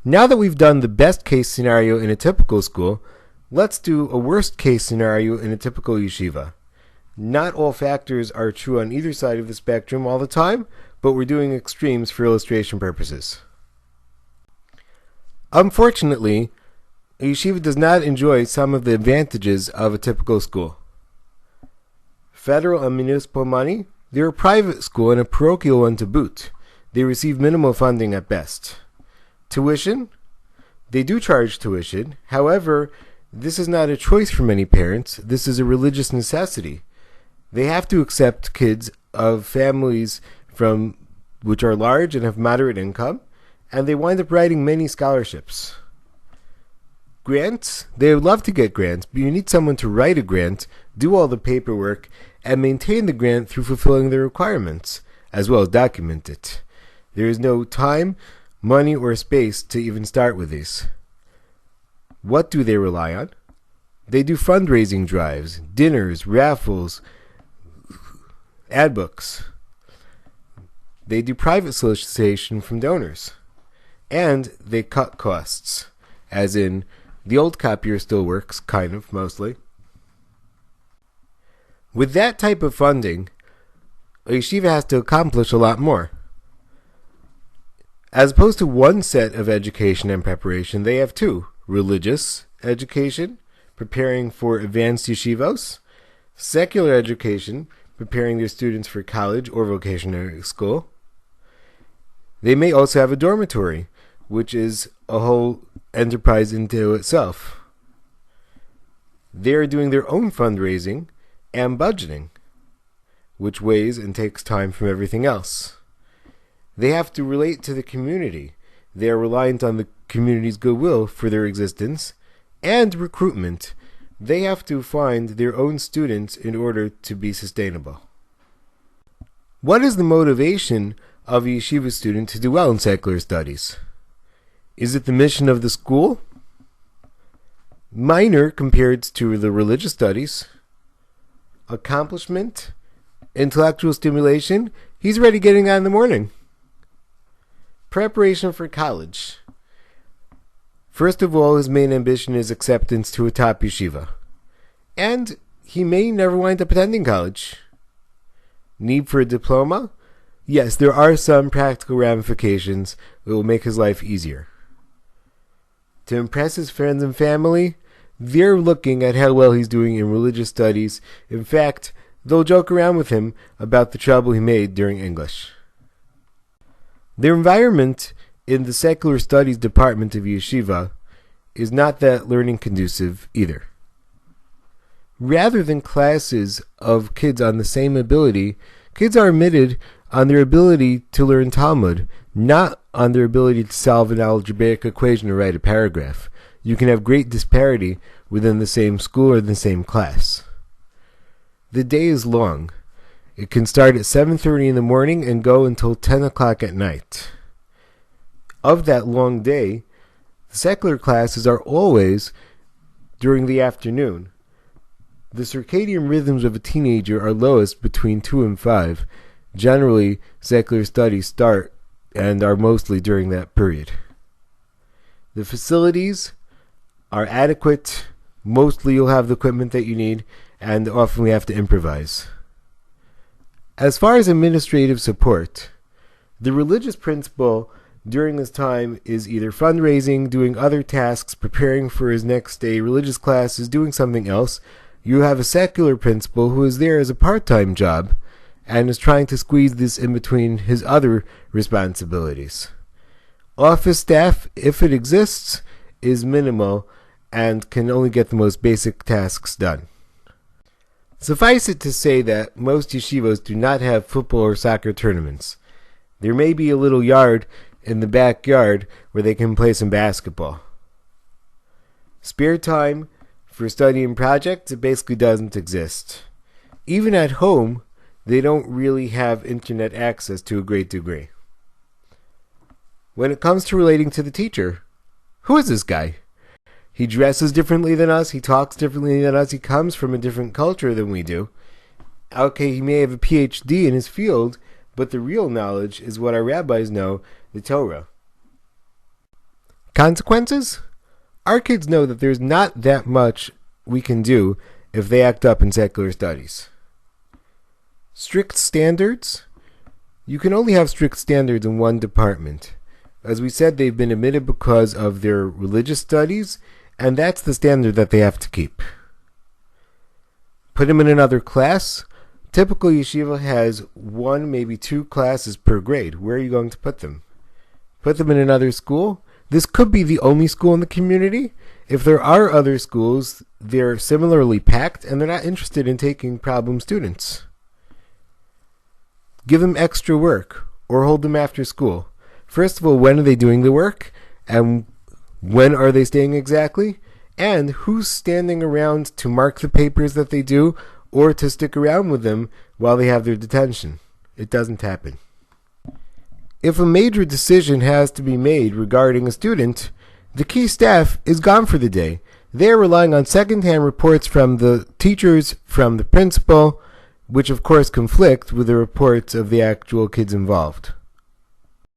Now that we've done the best case scenario in a typical school, let's do a worst case scenario in a typical yeshiva. Not all factors are true on either side of the spectrum all the time, but we're doing extremes for illustration purposes. Unfortunately, a yeshiva does not enjoy some of the advantages of a typical school. Federal and municipal money, they're a private school and a parochial one to boot. They receive minimal funding at best. Tuition, they do charge tuition. However, this is not a choice for many parents. This is a religious necessity. They have to accept kids of families which are large and have moderate income, and they wind up writing many scholarships. Grants, they would love to get grants, but you need someone to write a grant, do all the paperwork, and maintain the grant through fulfilling the requirements, as well as document it. There is no time, money, or space to even start with these. What do they rely on? They do fundraising drives, dinners, raffles, ad books. They do private solicitation from donors. And they cut costs, as in the old copier still works, kind of, mostly. With that type of funding, a yeshiva has to accomplish a lot more. As opposed to one set of education and preparation, they have two: religious education, preparing for advanced yeshivos; secular education, preparing their students for college or vocational school. They may also have a dormitory, which is a whole enterprise into itself. They are doing their own fundraising and budgeting, which weighs and takes time from everything else. They have to relate to the community. They are reliant on the community's goodwill for their existence and recruitment. They have to find their own students in order to be sustainable. What is the motivation of a yeshiva student to do well in secular studies? Is it the mission of the school? Minor compared to the religious studies. Accomplishment? Intellectual stimulation? He's already getting that in the morning. Preparation for college. First of all, his main ambition is acceptance to a top yeshiva. And he may never wind up attending college. Need for a diploma? Yes, there are some practical ramifications that will make his life easier. To impress his friends and family, they're looking at how well he's doing in religious studies. In fact, they'll joke around with him about the trouble he made during English. Their environment in the secular studies department of yeshiva is not that learning conducive either. Rather than classes of kids on the same ability, kids are admitted on their ability to learn Talmud, not on their ability to solve an algebraic equation or write a paragraph. You can have great disparity within the same school or the same class. The day is long. It can start at 7:30 in the morning and go until 10 o'clock at night. Of that long day, the secular classes are always during the afternoon. The circadian rhythms of a teenager are lowest between 2 and 5. Generally, secular studies start and are mostly during that period. The facilities are adequate. Mostly you'll have the equipment that you need, and often we have to improvise. As far as administrative support, the religious principal during this time is either fundraising, doing other tasks, preparing for his next day religious classes, doing something else. You have a secular principal who is there as a part-time job and is trying to squeeze this in between his other responsibilities. Office staff, if it exists, is minimal and can only get the most basic tasks done. Suffice it to say that most yeshivos do not have football or soccer tournaments. There may be a little yard in the backyard where they can play some basketball. Spare time for studying projects, it basically doesn't exist. Even at home, they don't really have internet access to a great degree. When it comes to relating to the teacher, who is this guy? He dresses differently than us, he talks differently than us, he comes from a different culture than we do. Okay, he may have a PhD in his field, but the real knowledge is what our rabbis know, the Torah. Consequences? Our kids know that there's not that much we can do if they act up in secular studies. Strict standards? You can only have strict standards in one department. As we said, they've been admitted because of their religious studies, and that's the standard that they have to keep. Put them in another class? Typical yeshiva has 1, maybe 2 classes per grade. Where are you going to put them? Put them in another school? This could be the only school in the community. If there are other schools, they're similarly packed and they're not interested in taking problem students. Give them extra work or hold them after school. First of all, when are they doing the work? And when are they staying exactly? And who's standing around to mark the papers that they do or to stick around with them while they have their detention? It doesn't happen. If a major decision has to be made regarding a student, the key staff is gone for the day. They are relying on second-hand reports from the teachers, from the principal, which of course conflict with the reports of the actual kids involved.